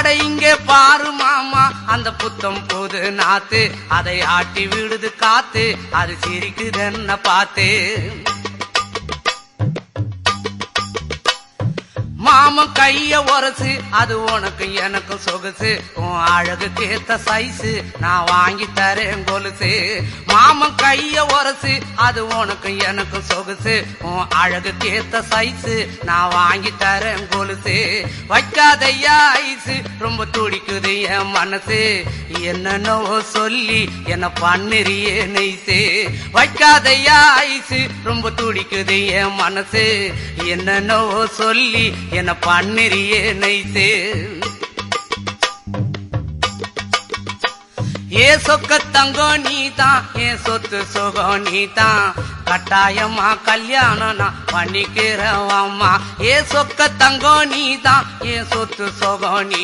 அட இங்கே பாரு மாமா அந்த புத்தம் போது நாத்து அதை ஆட்டி விடுது காத்து அது சிரிக்குதுன்ன பார்த்து மாமன் கைய உரசு அது உனக்கு எனக்கு சொகுசு உன் அழகுக்கு ஏத்த சைஸு நான் வாங்கி தரேன் கொலுசு மாமன் கைய உரசு அது உனக்கு எனக்கு சொகுசு உன் அழகுக்கு ஏத்த சைஸு நான் வாங்கி தரேன் கொலுசு வைக்காதையா ஐசு ரொம்ப துடிக்குது என் மனசு என்னன்னோ சொல்லி என்ன பண்ணுறியே நெய்சு வைக்காதையா ஐசு ரொம்ப துடிக்குது என் மனசு என்னன்னோ சொல்லி என்ன பண்ணுறியே நைசே ஏ சொக்க தங்கம் நீதான் என் சொத்து சுகம் நீதான் கட்டாயமா கல்யாணம் நான் பண்ணிக்கிறவாமா ஏ சொக்க தங்கம் நீதான் என் சொத்து சுகம் நீ